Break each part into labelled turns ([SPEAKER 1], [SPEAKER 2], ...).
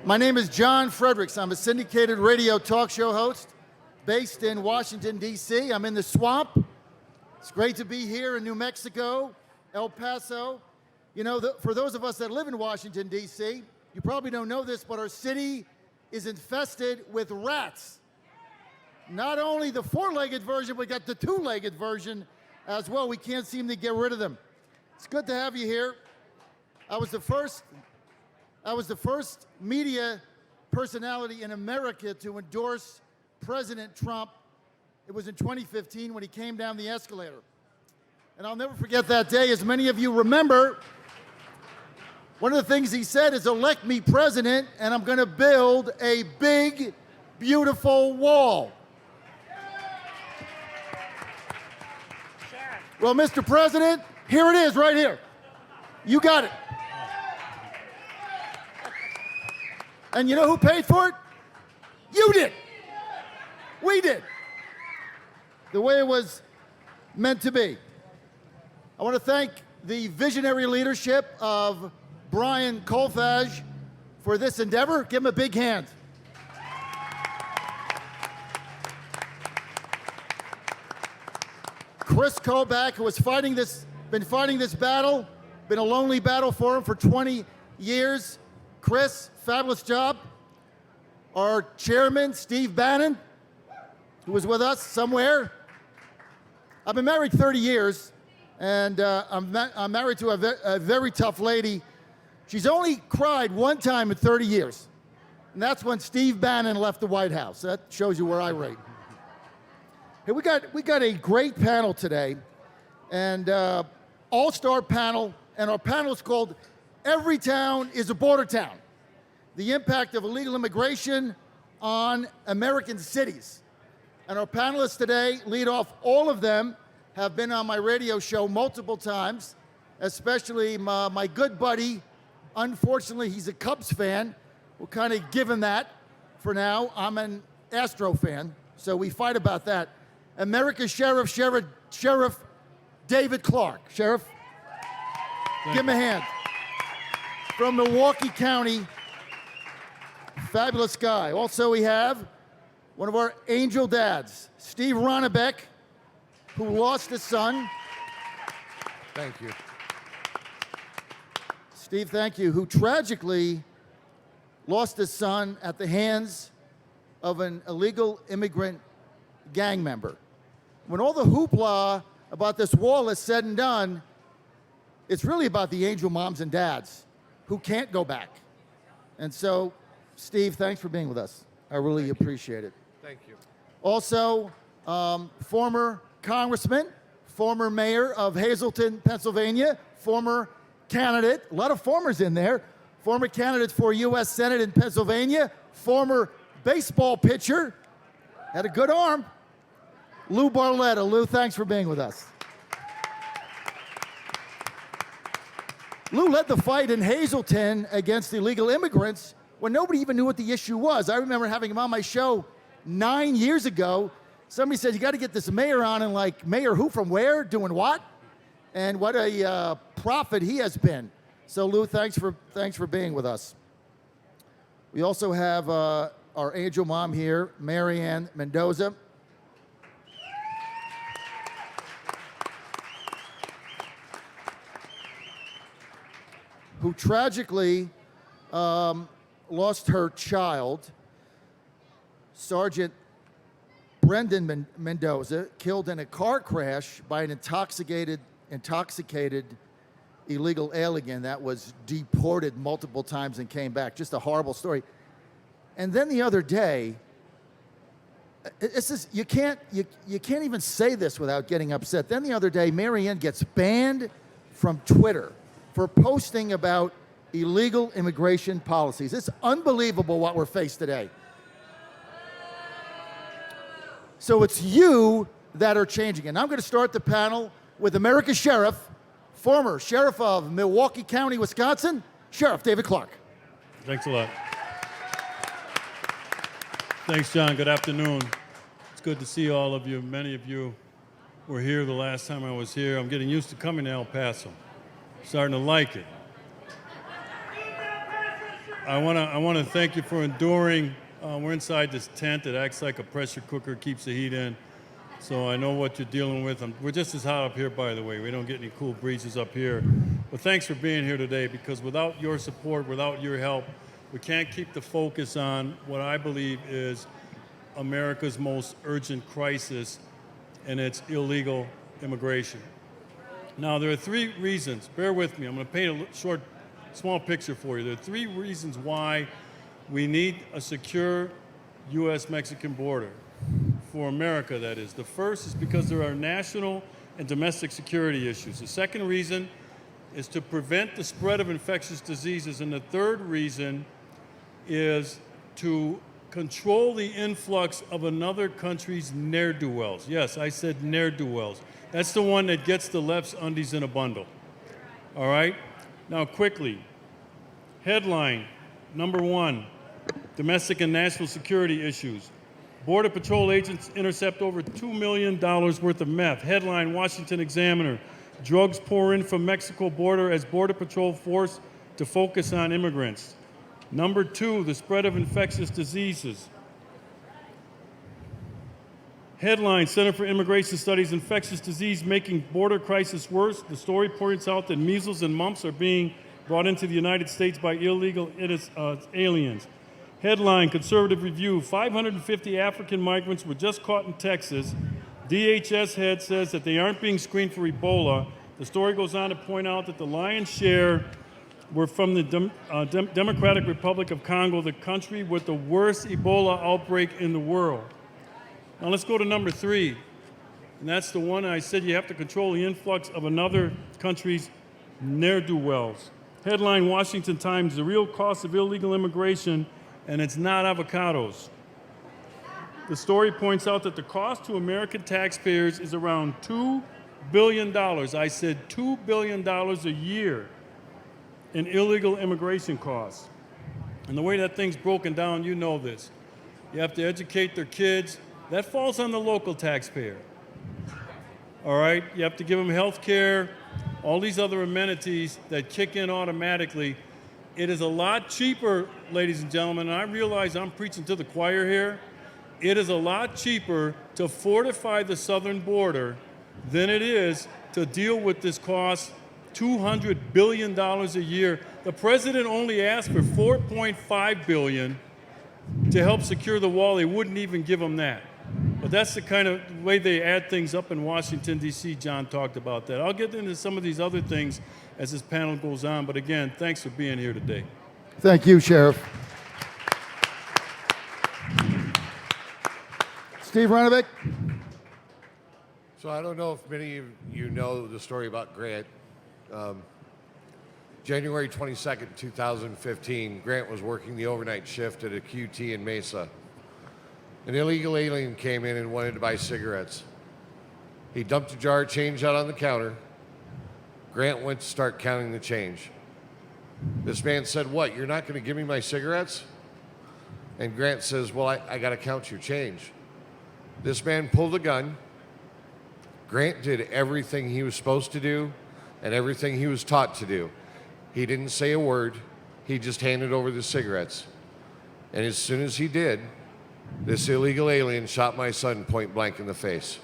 [SPEAKER 1] My name is John Fredericks. I'm a syndicated radio talk show host based in Washington, D.C. I'm in the swamp. It's great to be here in New Mexico, El Paso. You know, for those of us that live in Washington, D.C., you probably don't know this, but our city is infested with rats. Not only the four-legged version, we got the two-legged version as well. We can't seem to get rid of them. It's good to have you here. I was the first media personality in America to endorse President Trump. It was in 2015 when he came down the escalator. And I'll never forget that day. As many of you remember, one of the things he said is, elect me president, and I'm going to build a big, beautiful wall. Well, Mr. President, here it is right here. You got it. And you know who paid for it? You did. We did. The way it was meant to be. I want to thank the visionary leadership of Brian Kolfage for this endeavor. Give him a big hand. Chris Kobach, who was been fighting this battle, been a lonely battle for him for 20 years. Chris, fabulous job. Our chairman, Steve Bannon, who was with us somewhere. I've been married 30 years, and I'm married to a very tough lady. She's only cried one time in 30 years, and that's when Steve Bannon left the White House. That shows you where I rate. Hey, we got a great panel today, and all-star panel, and our panel is called Every Town is a Border Town: the impact of illegal immigration on American cities. And our panelists today lead off. All of them have been on my radio show multiple times, especially my good buddy. Unfortunately, he's a Cubs fan. We'll kind of give him that for now. I'm an Astro fan, so we fight about that. America's Sheriff David Clarke. Sheriff, give him a hand. From Milwaukee County, fabulous guy. Also, we have one of our angel dads, Steve Ronnebeck, who lost his son.
[SPEAKER 2] Thank you.
[SPEAKER 1] Steve, thank you, who tragically lost his son at the hands of an illegal immigrant gang member. When all the hoopla about this wall is said and done, it's really about the angel moms and dads who can't go back. And so, Steve, thanks for being with us. I really appreciate it.
[SPEAKER 2] Thank you.
[SPEAKER 1] Also, former congressman, former mayor of Hazleton, Pennsylvania, former candidate, a lot of formers in there, former candidate for U.S. Senate in Pennsylvania, former baseball pitcher, had a good arm, Lou Barletta. Lou, thanks for being with us. Lou led the fight in Hazleton against illegal immigrants when nobody even knew what the issue was. I remember having him on my show 9 years ago. Somebody said, you got to get this mayor on, and like, mayor who, from where, doing what? And what a prophet he has been. So Lou, thanks for being with us. We also have our angel mom here, Ann Mendoza. Who tragically lost her child, Sergeant Brendan Mendoza, killed in a car crash by an intoxicated illegal alien that was deported multiple times and came back. Just a horrible story. And then the other day, you can't even say this without getting upset. Then the other day, Ann gets banned from Twitter for posting about illegal immigration policies. It's unbelievable what we're faced today. So it's you that are changing it. And I'm going to start the panel with America's Sheriff, former Sheriff of Milwaukee County, Wisconsin, Sheriff David Clarke.
[SPEAKER 3] Thanks a lot. Thanks, John. Good afternoon. It's good to see all of you. Many of you were here the last time I was here. I'm getting used to coming to El Paso. Starting to like it. I want to thank you for enduring. We're inside this tent that acts like a pressure cooker, keeps the heat in. So I know what you're dealing with. We're just as hot up here, by the way. We don't get any cool breezes up here. But thanks for being here today, because without your support, without your help, we can't keep the focus on what I believe is America's most urgent crisis, and it's illegal immigration. Now, there are three reasons. Bear with me. I'm going to paint a small picture for you. There are three reasons why we need a secure U.S.-Mexican border. For America, that is. The first is because there are national and domestic security issues. The second reason is to prevent the spread of infectious diseases. And the third reason is to control the influx of another country's ne'er-do-wells. Yes, I said ne'er-do-wells. That's the one that gets the left's undies in a bundle. All right? Now, quickly. Headline, number one, domestic and national security issues. Border Patrol agents intercept over $2 million worth of meth. Headline, Washington Examiner. Drugs pour in from Mexico border as Border Patrol forced to focus on immigrants. Number two, the spread of infectious diseases. Headline, Center for Immigration Studies, infectious disease making border crisis worse. The story points out that measles and mumps are being brought into the United States by illegal aliens. Headline, Conservative Review, 550 African migrants were just caught in Texas. DHS head says that they aren't being screened for Ebola. The story goes on to point out that the lion's share were from the Democratic Republic of Congo, the country with the worst Ebola outbreak in the world. Now let's go to number three, and that's the one I said you have to control the influx of another country's ne'er-do-wells. Headline, Washington Times, the real cost of illegal immigration, and it's not avocados. The story points out that the cost to American taxpayers is around $2 billion. I said $2 billion a year in illegal immigration costs. And the way that thing's broken down, you know this. You have to educate their kids. That falls on the local taxpayer. All right? You have to give them health care, all these other amenities that kick in automatically. It is a lot cheaper, ladies and gentlemen, and I realize I'm preaching to the choir here. It is a lot cheaper to fortify the southern border than it is to deal with this cost, $200 billion a year. The president only asked for $4.5 billion to help secure the wall. They wouldn't even give him that. But that's the kind of way they add things up in Washington, D.C. John talked about that. I'll get into some of these other things as this panel goes on. But again, thanks for being here today.
[SPEAKER 1] Thank you, Sheriff. Steve Ronnebeck.
[SPEAKER 2] So I don't know if many of you know the story about Grant. January 22nd, 2015, Grant was working the overnight shift at a QT in Mesa. An illegal alien came in and wanted to buy cigarettes. He dumped a jar of change out on the counter. Grant went to start counting the change. This man said, "What, you're not going to give me my cigarettes?" And Grant says, "Well, I got to count your change." This man pulled a gun. Grant did everything he was supposed to do and everything he was taught to do. He didn't say a word. He just handed over the cigarettes. And as soon as he did, this illegal alien shot my son point blank in the face.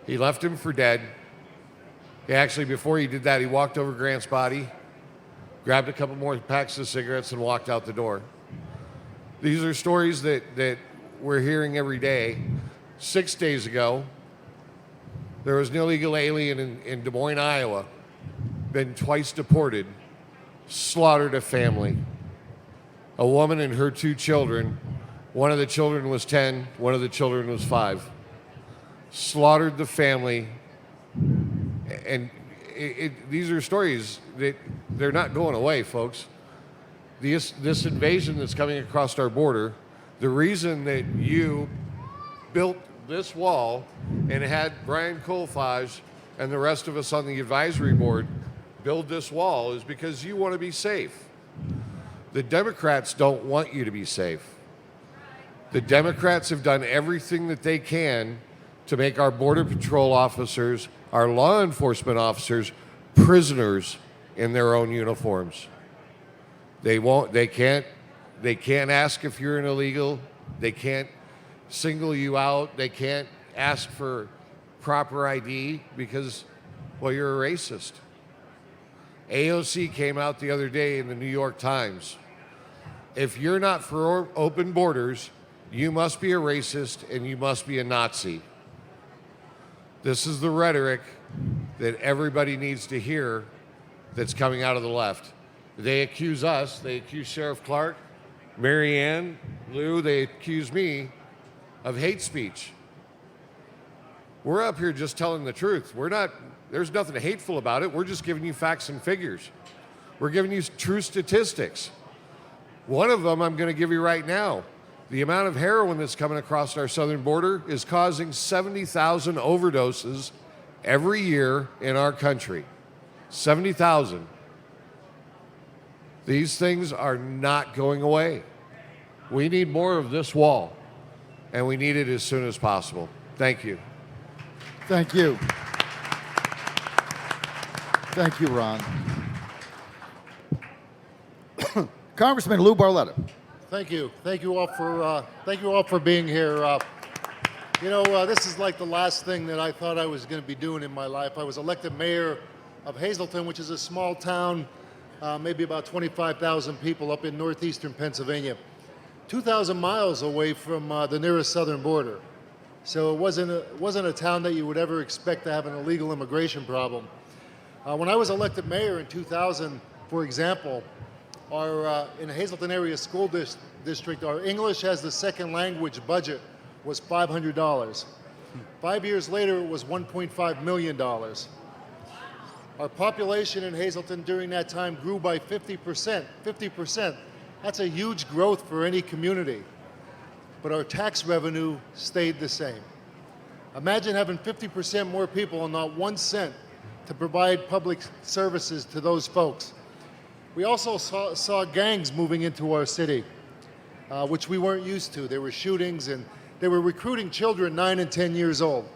[SPEAKER 2] He left him for dead. Actually, before he did that, he walked over Grant's body, grabbed a couple more packs of cigarettes, and walked out the door. These are stories that we're hearing every day. 6 days ago, there was an illegal alien in Des Moines, Iowa, been twice deported, slaughtered a family. A woman and her 2 children. One of the children was 10, one of the children was 5. Slaughtered the family. And these are stories that they're not going away, folks. This invasion that's coming across our border, the reason that you built this wall and had Brian Colfage and the rest of us on the advisory board build this wall is because you want to be safe. The Democrats don't want you to be safe. The Democrats have done everything that they can to make our Border Patrol officers, our law enforcement officers, prisoners in their own uniforms. They can't ask if you're an illegal. They can't single you out. They can't ask for proper ID because, well, you're a racist. AOC came out the other day in the New York Times. If you're not for open borders, you must be a racist and you must be a Nazi. This is the rhetoric that everybody needs to hear that's coming out of the left. They accuse us, they accuse Sheriff Clarke, Mary Ann, Lou, they accuse me of hate speech. We're up here just telling the truth. There's nothing hateful about it. We're just giving you facts and figures. We're giving you true statistics. One of them I'm going to give you right now. The amount of heroin that's coming across our southern border is causing 70,000 overdoses every year in our country. 70,000. These things are not going away. We need more of this wall, and we need it as soon as possible. Thank you.
[SPEAKER 1] Thank you. Thank you, Ron. Congressman Lou Barletta.
[SPEAKER 4] Thank you. Thank you all for being here. This is like the last thing that I thought I was going to be doing in my life. I was elected mayor of Hazleton, which is a small town, maybe about 25,000 people up in northeastern Pennsylvania, 2,000 miles away from the nearest southern border. So it wasn't a town that you would ever expect to have an illegal immigration problem. When I was elected mayor in 2000, for example, in the Hazleton area school district, our English as the second language budget was $500. 5 years later, it was $1.5 million. Our population in Hazleton during that time grew by 50%. 50%. That's a huge growth for any community. But our tax revenue stayed the same. Imagine having 50% more people and not 1 cent to provide public services to those folks. We also saw gangs moving into our city, which we weren't used to. There were shootings and they were recruiting children 9 and 10 years old.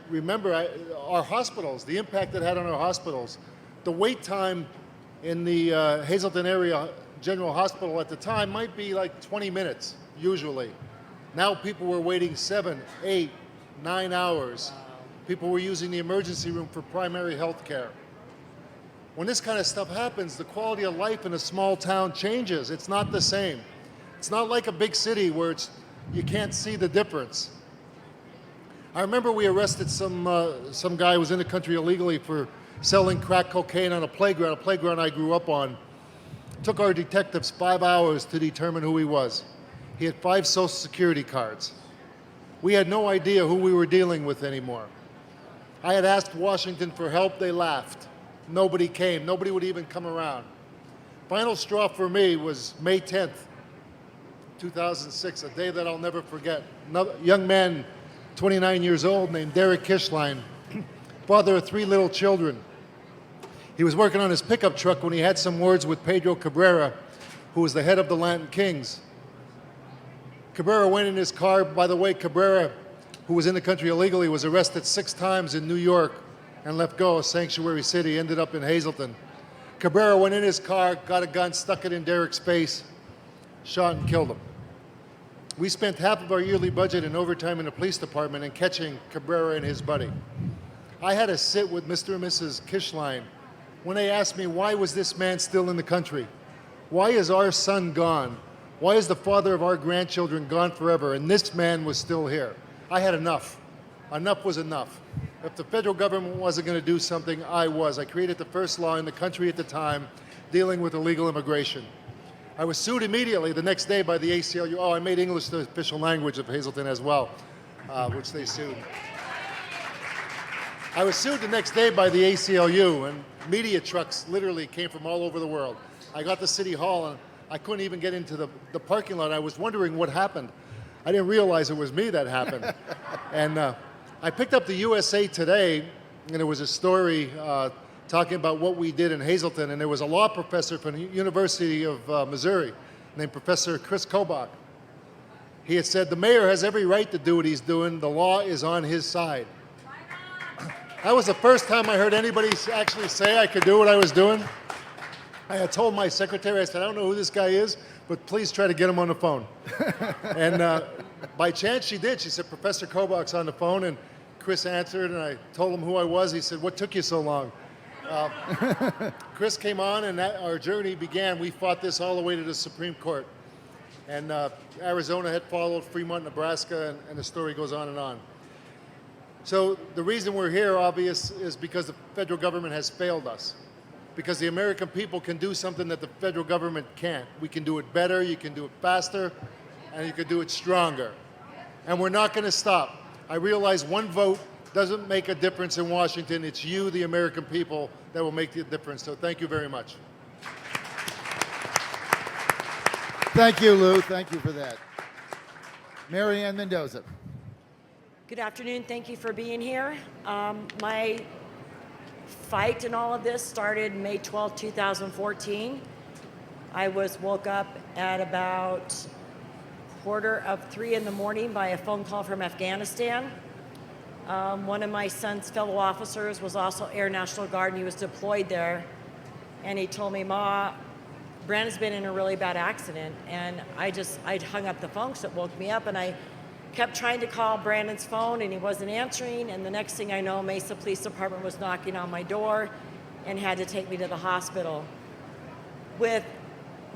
[SPEAKER 4] Remember our hospitals, the impact it had on our hospitals. The wait time in the Hazleton area General Hospital at the time might be like 20 minutes, usually. Now people were waiting 7, 8, 9 hours. People were using the emergency room for primary health care. When this kind of stuff happens, the quality of life in a small town changes. It's not the same. It's not like a big city where you can't see the difference. I remember we arrested some guy who was in the country illegally for selling crack cocaine on a playground I grew up on. It took our detectives 5 hours to determine who he was. He had 5 Social Security cards. We had no idea who we were dealing with anymore. I had asked Washington for help, they laughed. Nobody came, nobody would even come around. Final straw for me was May 10th, 2006, a day that I'll never forget. Another young man, 29 years old, named Derek Kishline, father of 3 little children. He was working on his pickup truck when he had some words with Pedro Cabrera, who was the head of the Latin Kings. Cabrera went in his car. By the way, Cabrera, who was in the country illegally, was arrested 6 times in New York and let go of Sanctuary City, ended up in Hazleton. Cabrera went in his car, got a gun, stuck it in Derek's face, shot and killed him. We spent half of our yearly budget in overtime in the police department and catching Cabrera and his buddy. I had to sit with Mr. and Mrs. Kishline when they asked me, why was this man still in the country? Why is our son gone? Why is the father of our grandchildren gone forever and this man was still here? I had enough. Enough was enough. If the federal government wasn't going to do something, I was. I created the first law in the country at the time dealing with illegal immigration. I was sued immediately the next day by the ACLU. Oh, I made English the official language of Hazleton as well, which they sued. I was sued the next day by the ACLU, and media trucks literally came from all over the world. I got to City Hall, and I couldn't even get into the parking lot. I was wondering what happened. I didn't realize it was me that happened. And I picked up the USA Today, and there was a story talking about what we did in Hazleton, and there was a law professor from the University of Missouri named Professor Chris Kobach. He had said, the mayor has every right to do what he's doing. The law is on his side. That was the first time I heard anybody actually say I could do what I was doing. I had told my secretary, I said, I don't know who this guy is, but please try to get him on the phone. And by chance she did. She said, Professor Kobach's on the phone, and Chris answered, and I told him who I was. He said, what took you so long? Chris came on, and our journey began. We fought this all the way to the Supreme Court. And Arizona had followed, Fremont, Nebraska, and the story goes on and on. So the reason we're here, obvious, is because the federal government has failed us. Because the American people can do something that the federal government can't. We can do it better, you can do it faster, and you can do it stronger. And we're not going to stop. I realize one vote doesn't make a difference in Washington. It's you, the American people, that will make the difference. So thank you very much.
[SPEAKER 1] Thank you, Lou. Thank you for that. Mary Ann Mendoza.
[SPEAKER 5] Good afternoon. Thank you for being here. My fight in all of this started May 12, 2014. I woke up at about 2:45 in the morning by a phone call from Afghanistan. One of my son's fellow officers was also Air National Guard, and he was deployed there. And he told me, Ma, Brandon's been in a really bad accident. And I hung up the phone because it woke me up, and I kept trying to call Brandon's phone, and he wasn't answering. And the next thing I know, Mesa Police Department was knocking on my door and had to take me to the hospital. With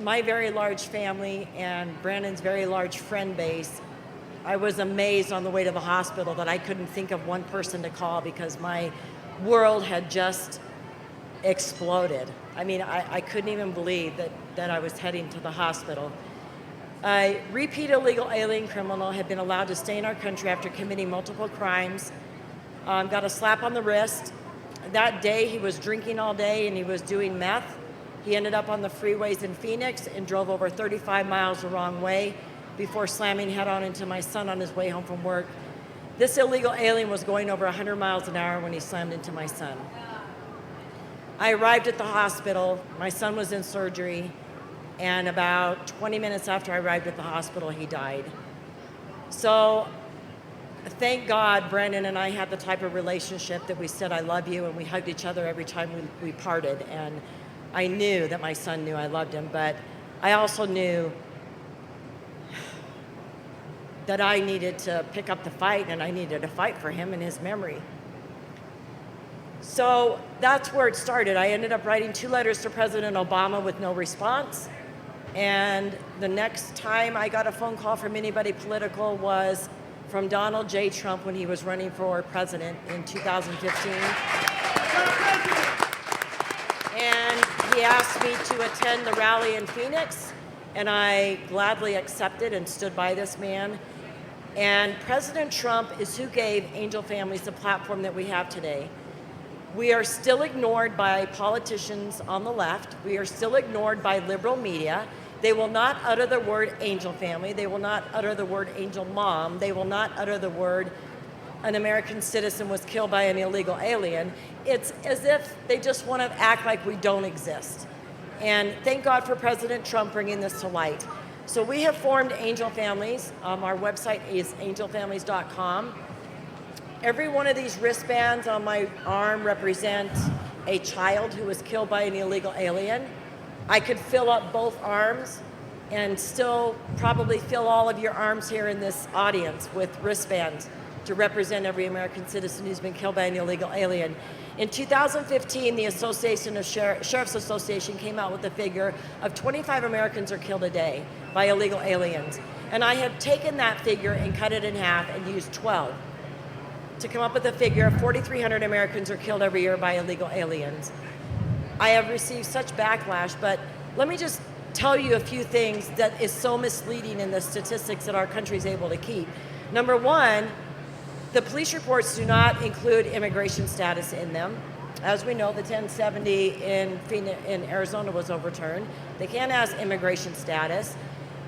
[SPEAKER 5] my very large family and Brandon's very large friend base, I was amazed on the way to the hospital that I couldn't think of one person to call because my world had just exploded. I mean, I couldn't even believe that I was heading to the hospital. A repeat illegal alien criminal had been allowed to stay in our country after committing multiple crimes, got a slap on the wrist. That day he was drinking all day and he was doing meth. He ended up on the freeways in Phoenix and drove over 35 miles the wrong way before slamming head-on into my son on his way home from work. This illegal alien was going over 100 miles an hour when he slammed into my son. I arrived at the hospital. My son was in surgery, and about 20 minutes after I arrived at the hospital, he died. So thank God Brandon and I had the type of relationship that we said, I love you, and we hugged each other every time we parted. And I knew that my son knew I loved him, but I also knew that I needed to pick up the fight, and I needed to fight for him and his memory. So that's where it started. I ended up writing 2 letters to President Obama with no response. And the next time I got a phone call from anybody political was from Donald J. Trump when he was running for president in 2015. And he asked me to attend the rally in Phoenix, and I gladly accepted and stood by this man. And President Trump is who gave angel families the platform that we have today. We are still ignored by politicians on the left. We are still ignored by liberal media. They will not utter the word angel family. They will not utter the word angel mom. They will not utter the word an American citizen was killed by an illegal alien. It's as if they just want to act like we don't exist. And thank God for President Trump bringing this to light. So we have formed Angel Families. Our website is angelfamilies.com. Every one of these wristbands on my arm represents a child who was killed by an illegal alien. I could fill up both arms and still probably fill all of your arms here in this audience with wristbands to represent every American citizen who's been killed by an illegal alien. In 2015, the Association of Sheriff's Association came out with a figure of 25 Americans are killed a day by illegal aliens. And I have taken that figure and cut it in half and used 12 to come up with a figure of 4,300 Americans are killed every year by illegal aliens. I have received such backlash, but let me just tell you a few things that is so misleading in the statistics that our country is able to keep. Number one, the police reports do not include immigration status in them. As we know, the 1070 in Arizona was overturned. They can't ask immigration status.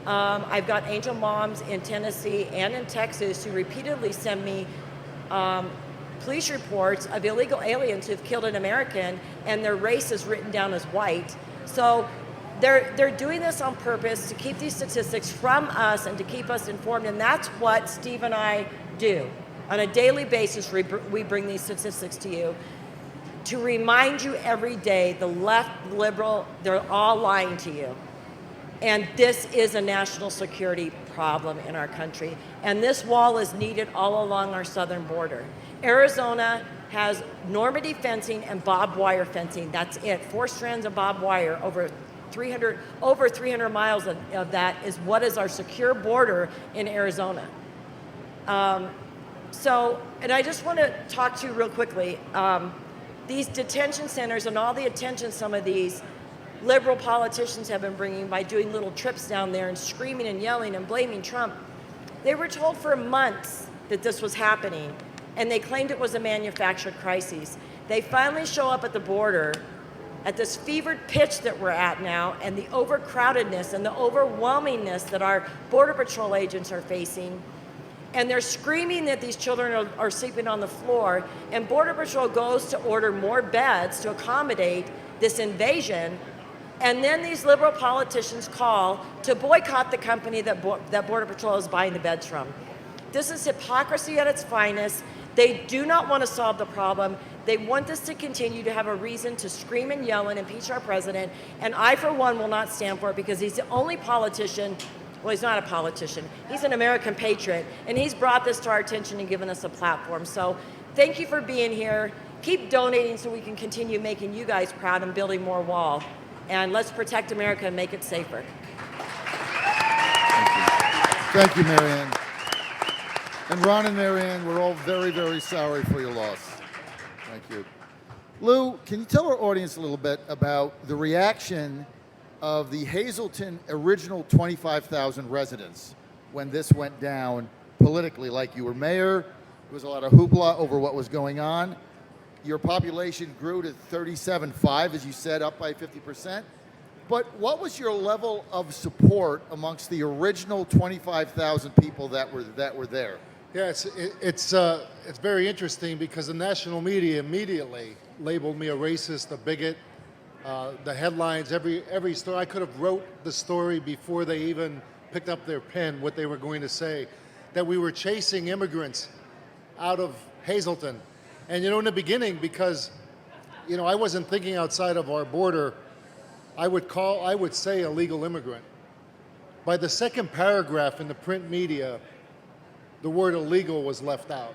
[SPEAKER 5] I've got angel moms in Tennessee and in Texas who repeatedly send me police reports of illegal aliens who've killed an American and their race is written down as white. So they're doing this on purpose to keep these statistics from us and to keep us informed, and that's what Steve and I do. On a daily basis, we bring these statistics to you. to remind you every day the left, liberal, they're all lying to you. And this is a national security problem in our country. And this wall is needed all along our southern border. Arizona has Normandy fencing and barbed wire fencing. That's it. 4 strands of barbed wire over 300 miles of that is what is our secure border in Arizona. And I just want to talk to you real quickly. These detention centers and all the attention some of these liberal politicians have been bringing by doing little trips down there and screaming and yelling and blaming Trump. They were told for months that this was happening, and they claimed it was a manufactured crisis. They finally show up at the border at this fevered pitch that we're at now, and the overcrowdedness and the overwhelmingness that our Border Patrol agents are facing. And they're screaming that these children are sleeping on the floor, and Border Patrol goes to order more beds to accommodate this invasion, and then these liberal politicians call to boycott the company that Border Patrol is buying the beds from. This is hypocrisy at its finest. They do not want to solve the problem. They want this to continue to have a reason to scream and yell and impeach our president, and I, for one, will not stand for it because he's the only politician. Well, he's not a politician. He's an American patriot, and he's brought this to our attention and given us a platform. So thank you for being here. Keep donating so we can continue making you guys proud and building more wall. And let's protect America and make it safer.
[SPEAKER 1] Thank you, Marianne. And Ron and Marianne, we're all very, very sorry for your loss. Thank you. Lou, can you tell our audience a little bit about the reaction of the Hazleton original 25,000 residents when this went down politically? Like, you were mayor, there was a lot of hoopla over what was going on. Your population grew to 37.5, as you said, up by 50%. But what was your level of support amongst the original 25,000 people that were there?
[SPEAKER 4] Yeah, it's very interesting because the national media immediately labeled me a racist, a bigot. The headlines, every story, I could have wrote the story before they even picked up their pen, what they were going to say, that we were chasing immigrants out of Hazleton. And in the beginning, because I wasn't thinking outside of our border, I would say illegal immigrant. By the second paragraph in the print media, the word illegal was left out.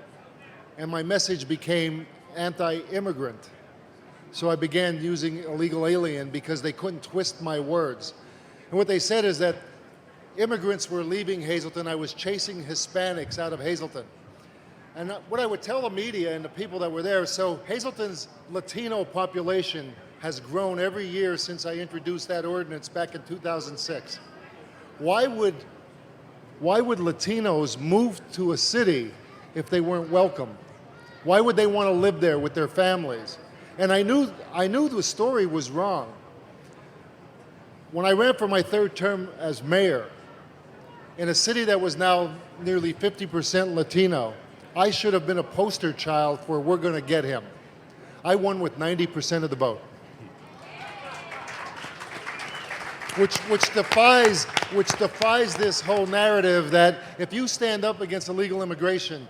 [SPEAKER 4] And my message became anti-immigrant. So I began using illegal alien because they couldn't twist my words. And what they said is that immigrants were leaving Hazleton. I was chasing Hispanics out of Hazleton. And what I would tell the media and the people that were there, so Hazleton's Latino population has grown every year since I introduced that ordinance back in 2006. Why would Latinos move to a city if they weren't welcome? Why would they want to live there with their families? And I knew the story was wrong. When I ran for my third term as mayor, in a city that was now nearly 50% Latino, I should have been a poster child for "we're going to get him." I won with 90% of the vote, which defies this whole narrative that if you stand up against illegal immigration,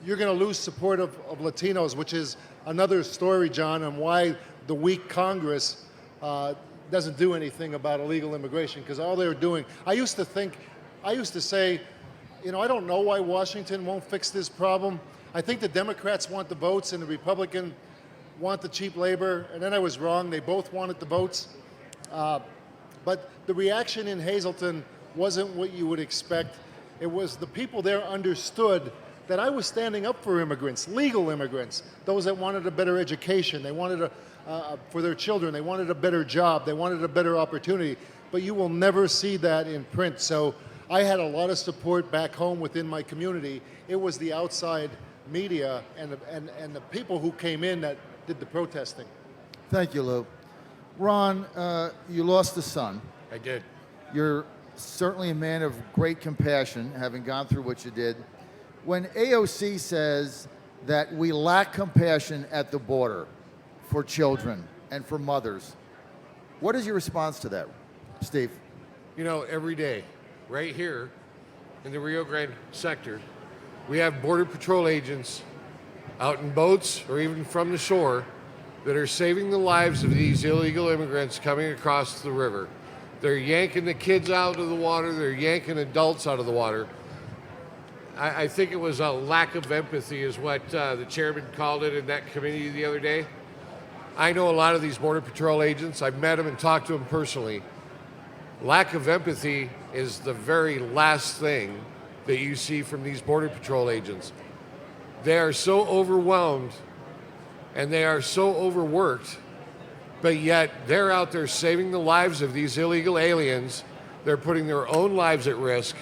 [SPEAKER 4] you're going to lose support of Latinos, which is another story, John, on why the weak Congress doesn't do anything about illegal immigration, because all they're doing, I used to say, I don't know why Washington won't fix this problem. I think the Democrats want the votes and the Republicans want the cheap labor, and then I was wrong. They both wanted the votes. But the reaction in Hazleton wasn't what you would expect. It was the people there understood that I was standing up for immigrants, legal immigrants, those that wanted a better education, they wanted for their children, they wanted a better job, they wanted a better opportunity. But you will never see that in print. So I had a lot of support back home within my community. It was the outside media and the people who came in that did the protesting.
[SPEAKER 1] Thank you, Lou. Ron, you lost a son.
[SPEAKER 2] I did.
[SPEAKER 1] You're certainly a man of great compassion, having gone through what you did. When AOC says that we lack compassion at the border for children and for mothers, what is your response to that, Steve?
[SPEAKER 2] Every day, right here in the Rio Grande sector, we have Border Patrol agents out in boats or even from the shore that are saving the lives of these illegal immigrants coming across the river. They're yanking the kids out of the water. They're yanking adults out of the water. I think it was a lack of empathy is what the chairman called it in that committee the other day. I know a lot of these Border Patrol agents. I've met them and talked to them personally. Lack of empathy is the very last thing that you see from these Border Patrol agents. They are so overwhelmed and they are so overworked, but yet they're out there saving the lives of these illegal aliens. They're putting their own lives at risk,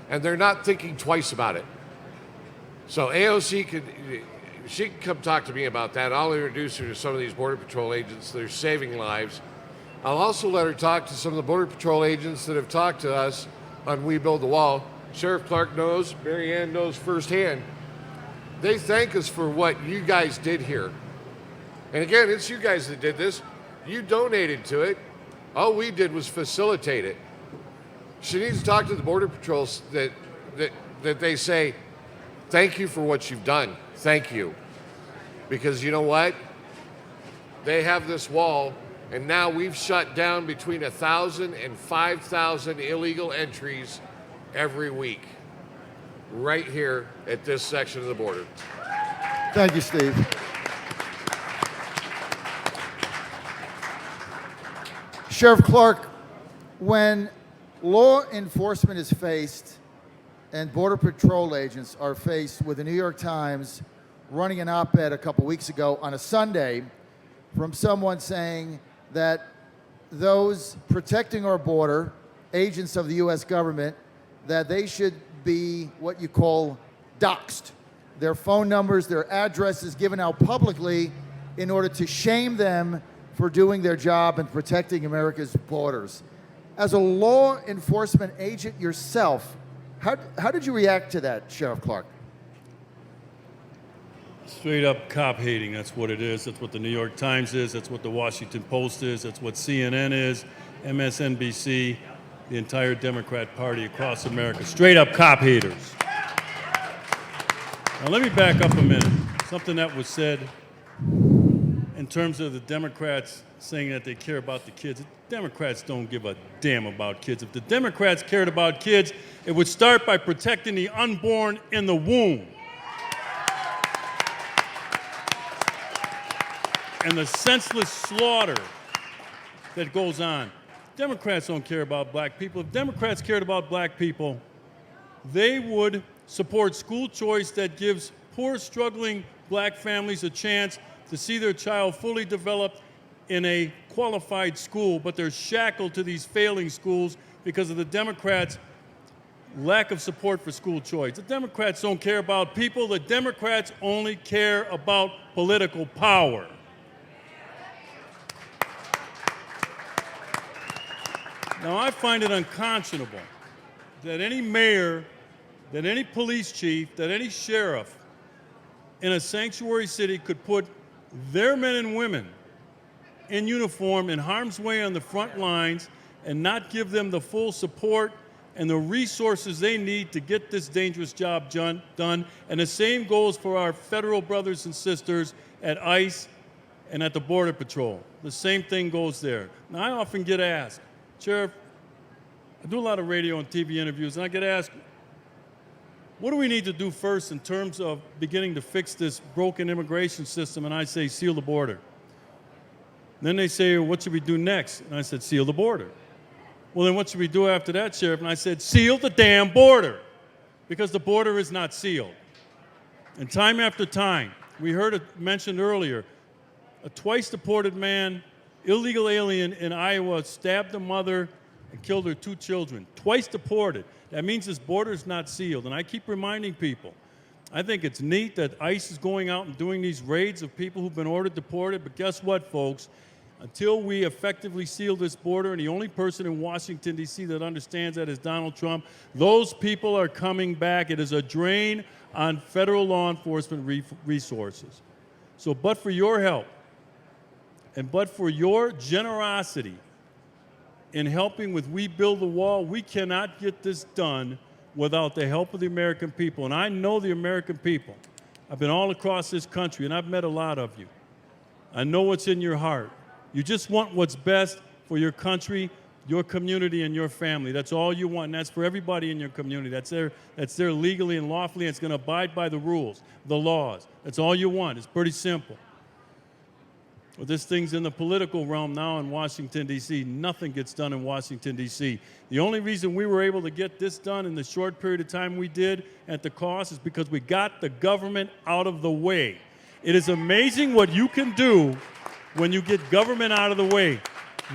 [SPEAKER 2] and they're not thinking twice about it. So AOC she can come talk to me about that. I'll introduce her to some of these Border Patrol agents that are saving lives. I'll also let her talk to some of the Border Patrol agents that have talked to us on We Build the Wall. Sheriff Clarke knows, Mary Ann knows firsthand. They thank us for what you guys did here. And again, it's you guys that did this. You donated to it. All we did was facilitate it. She needs to talk to the Border Patrols that they say, thank you for what you've done. Thank you. Because you know what? They have this wall, and now we've shut down between 1,000 and 5,000 illegal entries every week, right here at this section of the border.
[SPEAKER 1] Thank you, Steve. Sheriff Clarke, when law enforcement is faced and Border Patrol agents are faced with the New York Times running an op-ed a couple weeks ago on a Sunday from someone saying that those protecting our border, agents of the U.S. government, that they should be what you call doxxed. Their phone numbers, their addresses given out publicly in order to shame them for doing their job and protecting America's borders. As a law enforcement agent yourself, how did you react to that, Sheriff Clarke?
[SPEAKER 3] Straight up cop hating, that's what it is. That's what the New York Times is. That's what the Washington Post is. That's what CNN is, MSNBC, the entire Democrat Party across America. Straight up cop haters. Now let me back up a minute. Something that was said in terms of the Democrats saying that they care about the kids. The Democrats don't give a damn about kids. If the Democrats cared about kids, it would start by protecting the unborn in the womb. And the senseless slaughter that goes on. Democrats don't care about black people. If Democrats cared about black people, they would support school choice that gives poor, struggling black families a chance to see their child fully developed in a qualified school, but they're shackled to these failing schools because of the Democrats' lack of support for school choice. The Democrats don't care about people. The Democrats only care about political power. Now, I find it unconscionable that any mayor, that any police chief, that any sheriff in a sanctuary city could put their men and women in uniform in harm's way on the front lines and not give them the full support and the resources they need to get this dangerous job done. And the same goes for our federal brothers and sisters at ICE and at the Border Patrol. The same thing goes there. Now, I often get asked, Sheriff, I do a lot of radio and TV interviews, and I get asked, what do we need to do first in terms of beginning to fix this broken immigration system? And I say, seal the border. Then they say, what should we do next? And I said, seal the border. Well, then what should we do after that, Sheriff? And I said, seal the damn border, because the border is not sealed. And time after time, we heard it mentioned earlier, a twice deported man, illegal alien in Iowa, stabbed a mother and killed her 2 children. Twice deported. That means this border is not sealed. And I keep reminding people, I think it's neat that ICE is going out and doing these raids of people who've been ordered deported, but guess what, folks? Until we effectively seal this border, and the only person in Washington, D.C. that understands that is Donald Trump, those people are coming back. It is a drain on federal law enforcement resources. So, but for your help, and but for your generosity in helping with We Build the Wall, we cannot get this done without the help of the American people. And I know the American people. I've been all across this country, and I've met a lot of you. I know what's in your heart. You just want what's best for your country, your community, and your family. That's all you want, and that's for everybody in your community. That's there legally and lawfully, and it's going to abide by the rules, the laws. That's all you want. It's pretty simple. Well, this thing's in the political realm now in Washington, D.C. Nothing gets done in Washington, D.C. The only reason we were able to get this done in the short period of time we did at the cost is because we got the government out of the way. It is amazing what you can do when you get government out of the way.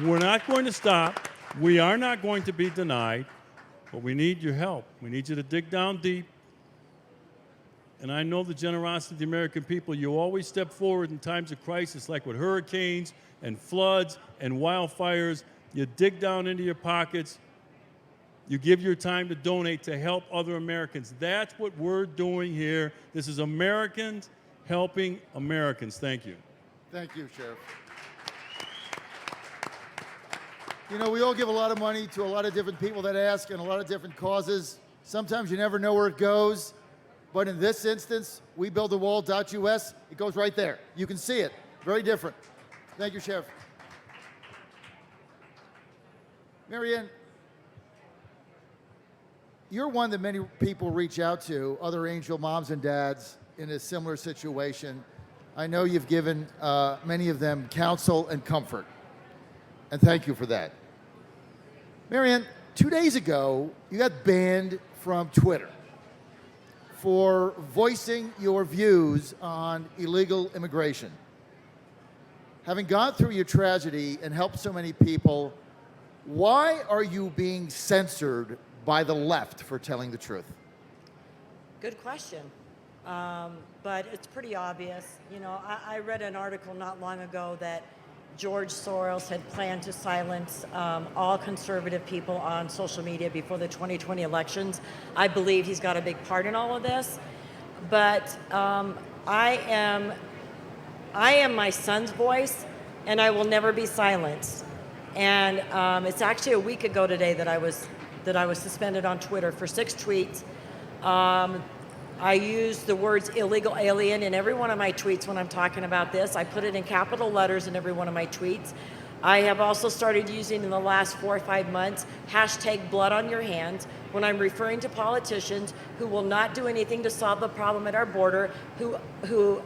[SPEAKER 3] We're not going to stop. We are not going to be denied, but we need your help. We need you to dig down deep. And I know the generosity of the American people. You always step forward in times of crisis, like with hurricanes and floods and wildfires. You dig down into your pockets. You give your time to donate to help other Americans. That's what we're doing here. This is Americans helping Americans. Thank you.
[SPEAKER 1] Thank you, Sheriff. You know, we all give a lot of money to a lot of different people that ask and a lot of different causes. Sometimes you never know where it goes. But in this instance, we build a wall.us. It goes right there. You can see it. Very different. Thank you, Sheriff. Marianne, you're one that many people reach out to, other angel moms and dads in a similar situation. I know you've given many of them counsel and comfort. And thank you for that. Marianne, 2 days ago, you got banned from Twitter for voicing your views on illegal immigration. Having gone through your tragedy and helped so many people, why are you being censored by the left for telling the truth?
[SPEAKER 5] Good question. But it's pretty obvious. You know, I read an article not long ago that George Soros had planned to silence all conservative people on social media before the 2020 elections. I believe he's got a big part in all of this. But I am my son's voice, and I will never be silenced. And it's actually a week ago today that I was suspended on Twitter for 6 tweets. I use the words illegal alien in every one of my tweets when I'm talking about this. I put it in capital letters in every one of my tweets. I have also started using in the last 4 or 5 months hashtag blood on your hands when I'm referring to politicians who will not do anything to solve the problem at our border, who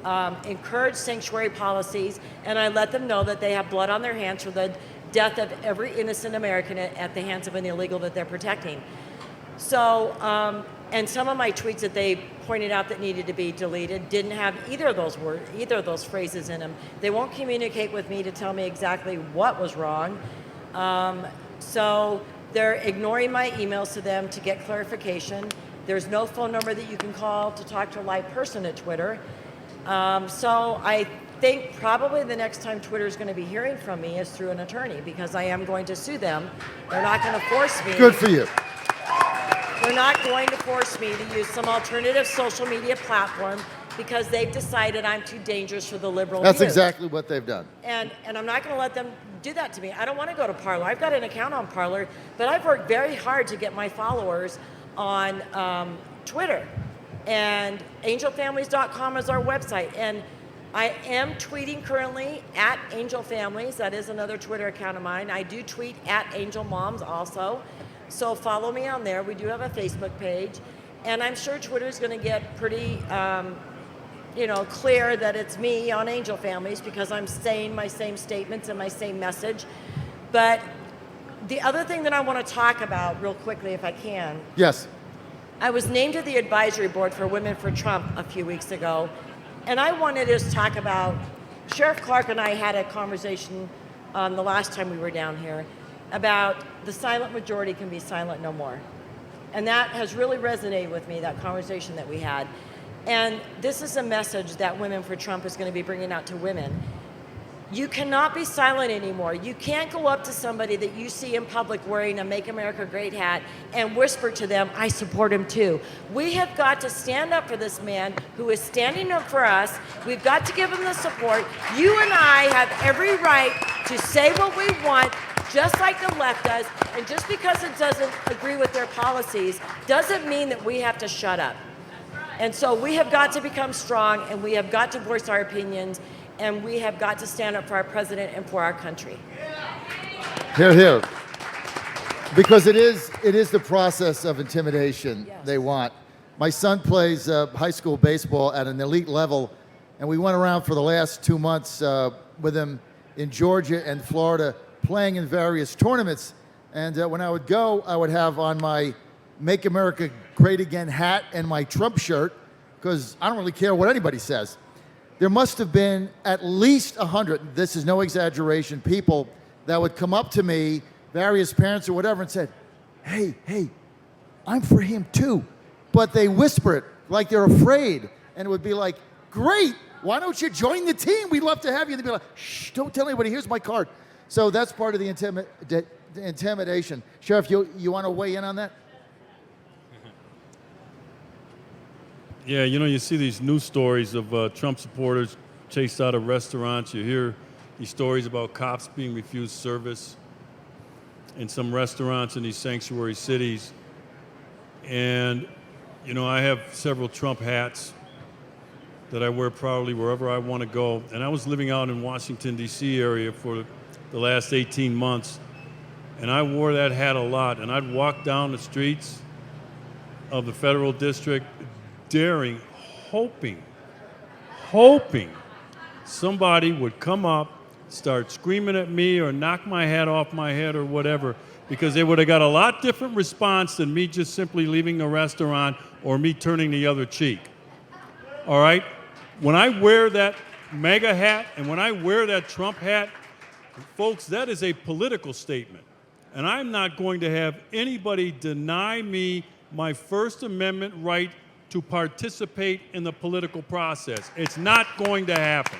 [SPEAKER 5] encourage sanctuary policies, and I let them know that they have blood on their hands for the death of every innocent American at the hands of an illegal that they're protecting. So, and some of my tweets that they pointed out that needed to be deleted didn't have either of those words, either of those phrases in them. They won't communicate with me to tell me exactly what was wrong. So they're ignoring my emails to them to get clarification. There's no phone number that you can call to talk to a live person at Twitter. So I think probably the next time Twitter is going to be hearing from me is through an attorney, because I am going to sue them. They're not going to force me.
[SPEAKER 1] Good for you.
[SPEAKER 5] They're not going to force me to use some alternative social media platform because they've decided I'm too dangerous for the liberal
[SPEAKER 1] That's
[SPEAKER 5] views.
[SPEAKER 1] exactly what they've done.
[SPEAKER 5] And I'm not going to let them do that to me. I don't want to go to Parler. I've got an account on Parler, but I've worked very hard to get my followers on Twitter. And angelfamilies.com is our website. And I am tweeting currently at Angel Families. That is another Twitter account of mine. I do tweet at Angel Moms also. So follow me on there. We do have a Facebook page. And I'm sure Twitter is going to get pretty, clear that it's me on Angel Families because I'm saying my same statements and my same message. But the other thing that I want to talk about real quickly, if I can.
[SPEAKER 1] Yes.
[SPEAKER 5] I was named to the advisory board for Women for Trump a few weeks ago. And I wanted to talk about, Sheriff Clarke and I had a conversation the last time we were down here about the silent majority can be silent no more. And that has really resonated with me, that conversation that we had. And this is a message that Women for Trump is going to be bringing out to women. You cannot be silent anymore. You can't go up to somebody that you see in public wearing a Make America Great hat and whisper to them, I support him too. We have got to stand up for this man who is standing up for us. We've got to give him the support. You and I have every right to say what we want, just like the left does. And just because it doesn't agree with their policies doesn't mean that we have to shut up. And so we have got to become strong, and we have got to voice our opinions. and we have got to stand up for our president and for our country.
[SPEAKER 1] Here, here. Because it is the process of intimidation
[SPEAKER 5] Yes.
[SPEAKER 1] they want. My son plays high school baseball at an elite level, and we went around for the last 2 months with him in Georgia and Florida playing in various tournaments. And when I would go, I would have on my Make America Great Again hat and my Trump shirt, because I don't really care what anybody says. There must have been at least 100, this is no exaggeration, people that would come up to me, various parents or whatever, and said, hey, I'm for him too. But they whisper it like they're afraid. And it would be like, great, why don't you join the team? We'd love to have you. And they'd be like, shh, don't tell anybody, here's my card. So that's part of the intimidation. Sheriff, you want to weigh in on that?
[SPEAKER 3] Yeah, you know, you see these news stories of Trump supporters chased out of restaurants. You hear these stories about cops being refused service in some restaurants in these sanctuary cities. And, you know, I have several Trump hats that I wear proudly wherever I want to go. And I was living out in Washington, D.C. area for the last 18 months. And I wore that hat a lot. And I'd walk down the streets of the federal district daring, hoping somebody would come up, start screaming at me or knock my hat off my head or whatever, because they would have got a lot different response than me just simply leaving the restaurant or me turning the other cheek. All right? When I wear that MAGA hat and when I wear that Trump hat, folks, that is a political statement. And I'm not going to have anybody deny me my First Amendment right to participate in the political process. It's not going to happen.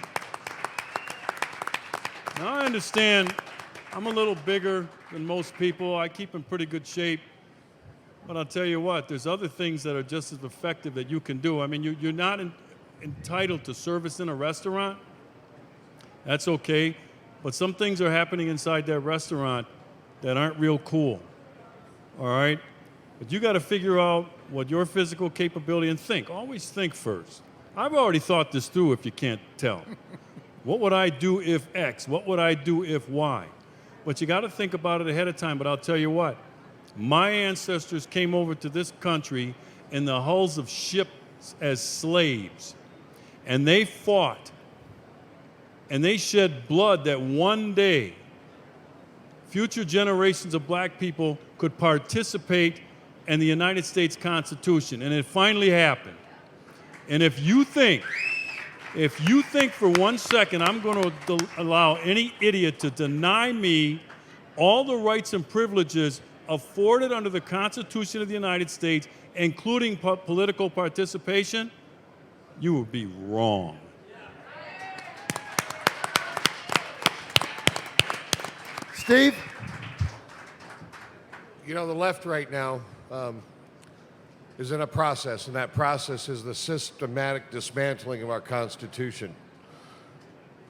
[SPEAKER 3] Now, I understand I'm a little bigger than most people. I keep in pretty good shape. But I'll tell you what, there's other things that are just as effective that you can do. I mean, you're not entitled to service in a restaurant. That's okay. But some things are happening inside that restaurant that aren't real cool. All right? But you got to figure out what your physical capability, and think. Always think first. I've already thought this through, if you can't tell. What would I do if X? What would I do if Y? But you got to think about it ahead of time. But I'll tell you what, my ancestors came over to this country in the hulls of ships as slaves. And they fought. And they shed blood that one day future generations of black people could participate in the United States Constitution. And it finally happened. And if you think for 1 second I'm going to allow any idiot to deny me all the rights and privileges afforded under the Constitution of the United States, including political participation, you would be wrong.
[SPEAKER 1] Steve?
[SPEAKER 2] You know, the left right now is in a process, and that process is the systematic dismantling of our Constitution.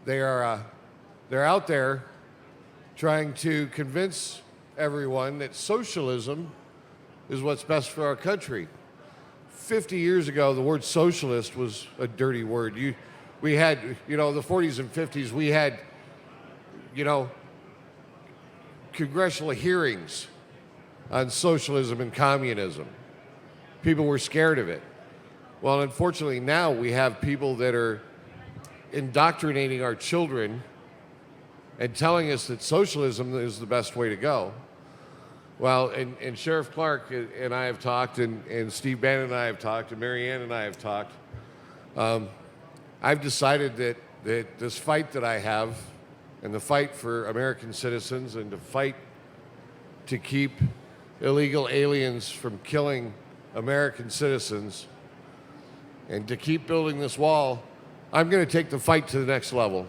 [SPEAKER 2] They're out there trying to convince everyone that socialism is what's best for our country. 50 years ago, the word socialist was a dirty word. We had, you know, the 40s and 50s, we had, you know, congressional hearings on socialism and communism. People were scared of it. Well, unfortunately, now we have people that are indoctrinating our children and telling us that socialism is the best way to go. Well, and Sheriff Clarke and I have talked, and Steve Bannon and I have talked, and Mary Ann and I have talked. I've decided that this fight that I have, and the fight for American citizens, and to fight to keep illegal aliens from killing American citizens, and to keep building this wall, I'm going to take the fight to the next level.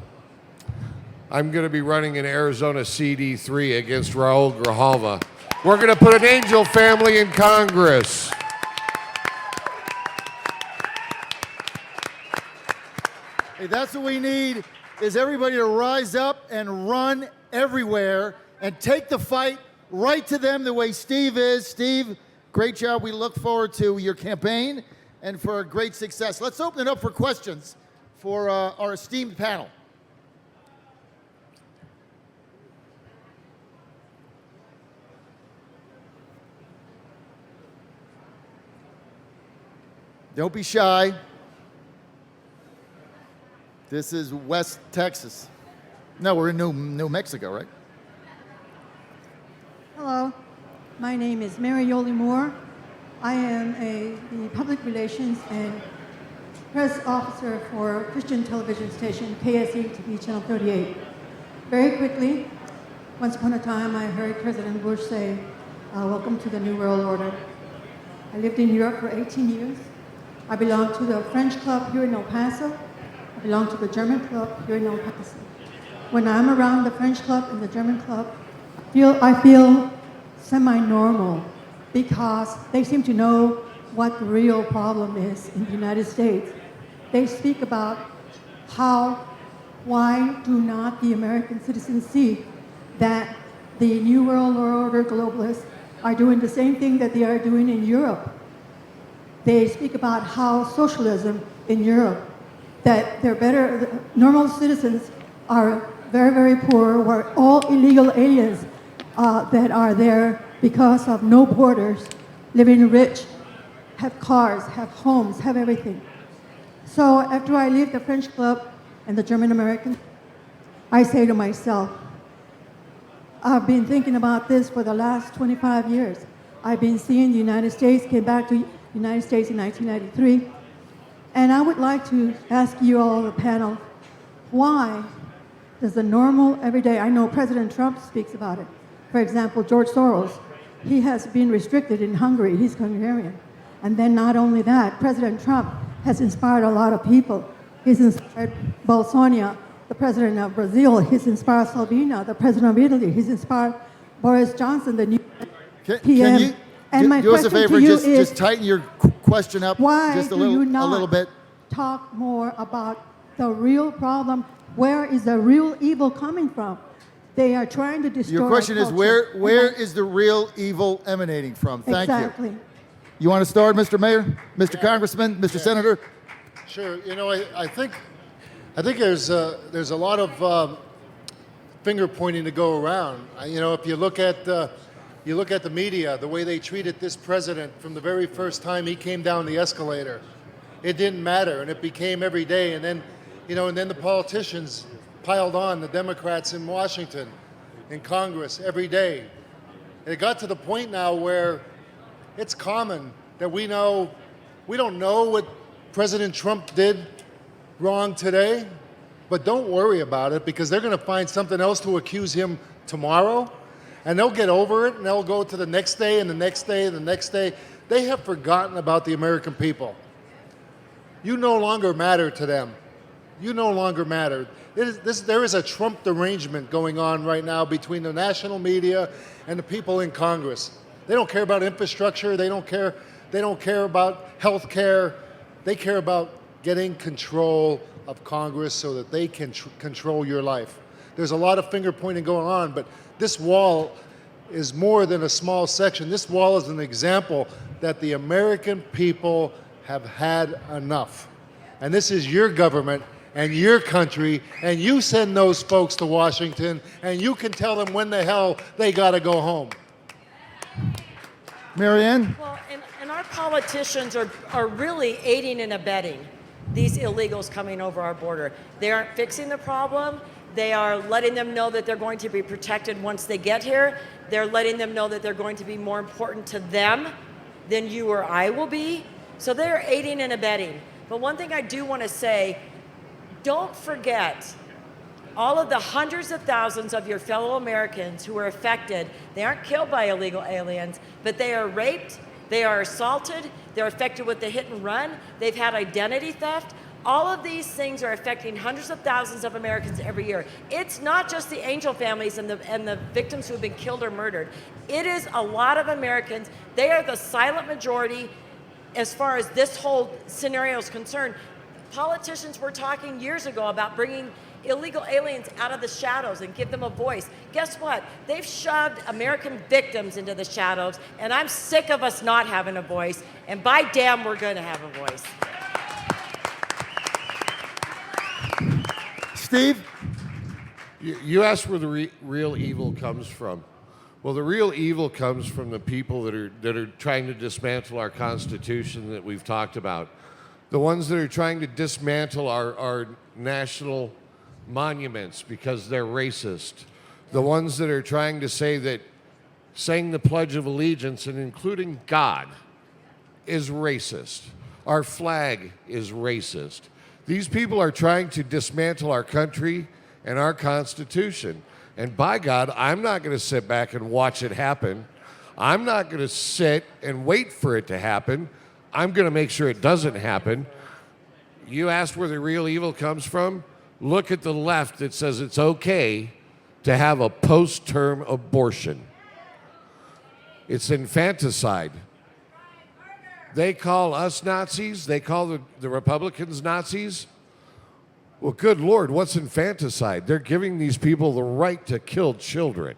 [SPEAKER 2] I'm going to be running in Arizona CD3 against Raul Grijalva. We're going to put an angel family in Congress.
[SPEAKER 1] Hey, that's what we need, is everybody to rise up and run everywhere and take the fight right to them the way Steve is. Steve, great job. We look forward to your campaign and for a great success. Let's open it up for questions for our esteemed panel. Don't be shy. This is West Texas. No, we're in New Mexico, right?
[SPEAKER 6] Hello, my name is Mary Yoli Moore. I am the public relations and press officer for Christian television station KSE TV Channel 38. Very quickly, once upon a time I heard President Bush say, welcome to the New World Order. I lived in Europe for 18 years. I belong to the French club here in El Paso. I belong to the German club here in El Paso. When I'm around the French club and the German club, I feel semi-normal because they seem to know what the real problem is in the United States. They speak about why do not the American citizens see that the New World Order globalists are doing the same thing that they are doing in Europe. They speak about how socialism in Europe, that they're better, normal citizens are very, very poor, we're all illegal aliens that are there because of no borders, living rich, have cars, have homes, have everything. So after I leave the French club and the German American, I say to myself, I've been thinking about this for the last 25 years. I've been seeing the United States, came back to the United States in 1993, and I would like to ask you all, the panel, why does the normal, everyday, I know President Trump speaks about it. For example, George Soros, he has been restricted in Hungary, he's Hungarian. And then not only that, President Trump has inspired a lot of people. He's inspired Bolsonaro, the president of Brazil. He's inspired Salvini, the president of Italy. He's inspired Boris Johnson, the new PM.
[SPEAKER 1] Can you
[SPEAKER 6] And my
[SPEAKER 1] do us a
[SPEAKER 6] question
[SPEAKER 1] favor,
[SPEAKER 6] to you is,
[SPEAKER 1] just tighten your question up
[SPEAKER 6] why
[SPEAKER 1] just a
[SPEAKER 6] do you
[SPEAKER 1] little
[SPEAKER 6] not
[SPEAKER 1] bit.
[SPEAKER 6] talk more about the real problem? Where is the real evil coming from? They are trying to destroy
[SPEAKER 1] Your question
[SPEAKER 6] our
[SPEAKER 1] is
[SPEAKER 6] culture.
[SPEAKER 1] where is the real evil emanating from? Thank
[SPEAKER 6] Exactly.
[SPEAKER 1] you. You want to start, Mr. Mayor, Mr. Congressman, Mr. Senator?
[SPEAKER 4] Sure. You know, I think there's a lot of finger pointing to go around. You know, if you look at the media, the way they treated this president from the very first time he came down the escalator, it didn't matter, and it became every day. And then, you know, and then the politicians piled on, the Democrats in Washington, in Congress, every day. And it got to the point now where it's common that we don't know what President Trump did wrong today, but don't worry about it because they're going to find something else to accuse him tomorrow, and they'll get over it, and they'll go to the next day and the next day and the next day. They have forgotten about the American people. You no longer matter to them. You no longer matter. There is a Trump derangement going on right now between the national media and the people in Congress. They don't care about infrastructure. They don't care about health care. They care about getting control of Congress so that they can control your life. There's a lot of finger pointing going on, but this wall is more than a small section. This wall is an example that the American people have had enough. And this is your government and your country, and you send those folks to Washington, and you can tell them when the hell they gotta go home.
[SPEAKER 1] Marianne?
[SPEAKER 5] Well, and our politicians are really aiding and abetting these illegals coming over our border. They aren't fixing the problem. They are letting them know that they're going to be protected once they get here. They're letting them know that they're going to be more important to them than you or I will be. So they're aiding and abetting. But one thing I do want to say, don't forget all of the hundreds of thousands of your fellow Americans who are affected. They aren't killed by illegal aliens, but they are raped, they are assaulted, they're affected with the hit and run, they've had identity theft. All of these things are affecting hundreds of thousands of Americans every year. It's not just the Angel families and the victims who have been killed or murdered. It is a lot of Americans. They are the silent majority as far as this whole scenario is concerned. Politicians were talking years ago about bringing illegal aliens out of the shadows and give them a voice. Guess what? They've shoved American victims into the shadows, and I'm sick of us not having a voice, and by damn, we're going to have a voice.
[SPEAKER 2] Steve? You asked where the real evil comes from. Well, the real evil comes from the people that are trying to dismantle our Constitution that we've talked about. The ones that are trying to dismantle our national monuments because they're racist. The ones that are trying to say that saying the Pledge of Allegiance and including God is racist. Our flag is racist. These people are trying to dismantle our country and our Constitution. And by God, I'm not going to sit back and watch it happen. I'm not going to sit and wait for it to happen. I'm going to make sure it doesn't happen. You asked where the real evil comes from? Look at the left that says it's okay to have a post-term abortion. It's infanticide. They call us Nazis. They call the Republicans Nazis. Well, good Lord, what's infanticide? They're giving these people the right to kill children.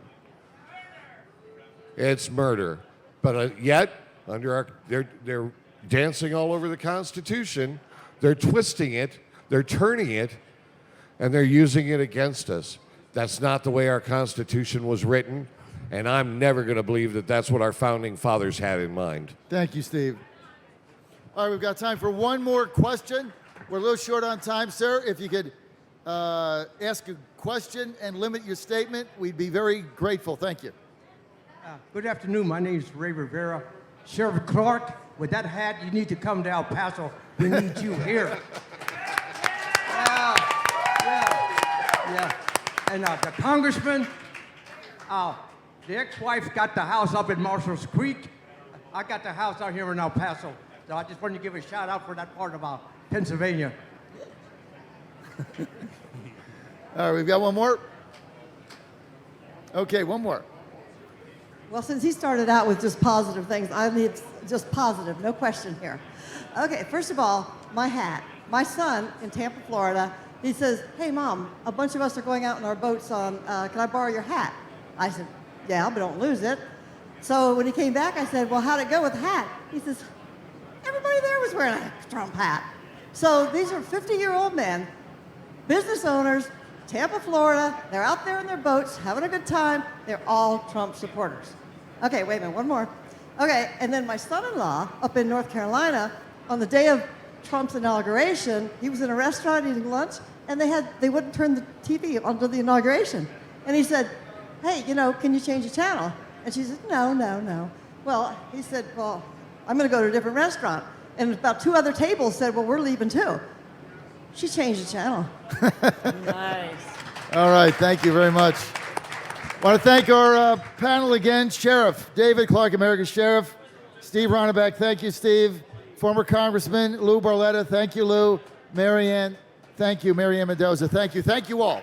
[SPEAKER 2] It's murder. But yet, they're dancing all over the Constitution. They're twisting it. They're turning it. And they're using it against us. That's not the way our Constitution was written. And I'm never going to believe that that's what our founding fathers had in mind.
[SPEAKER 1] Thank you, Steve. All right, we've got time for one more question. We're a little short on time, sir. If you could ask a question and limit your statement, we'd be very grateful. Thank you.
[SPEAKER 7] Good afternoon. My name is Ray Rivera. Sheriff Clarke, with that hat, you need to come to El Paso. We need you here. Yeah. And the congressman, the ex-wife got the house up in Marshall's Creek. I got the house out here in El Paso. So I just wanted to give a shout out for that part of Pennsylvania.
[SPEAKER 1] All right, we've got one more. Okay, one more.
[SPEAKER 8] Well, since he started out with just positive things, I need just positive, no question here. Okay, first of all, my hat. My son in Tampa, Florida, he says, "Hey, Mom, a bunch of us are going out in our boats on, can I borrow your hat?" I said, "Yeah, but don't lose it." So when he came back, I said, "Well, how'd it go with the hat?" He says, "Everybody there was wearing a Trump hat." So these are 50-year-old men, business owners, Tampa, Florida. They're out there in their boats having a good time. They're all Trump supporters. Okay, wait a minute, one more. Okay, and then my son-in-law up in North Carolina, on the day of Trump's inauguration, he was in a restaurant eating lunch, and they wouldn't turn the TV onto the inauguration. And he said, "Hey, can you change the channel?" And she said, No. Well, he said, "Well, I'm going to go to a different restaurant." And about 2 other tables said, "Well, we're leaving too." She changed the channel.
[SPEAKER 5] Nice.
[SPEAKER 1] All right, thank you very much. I want to thank our panel again, Sheriff David Clarke, America's Sheriff. Steve Ronnebeck, thank you, Steve. Former Congressman Lou Barletta, thank you, Lou. Ann, thank you. Ann Mendoza, thank you. Thank you all.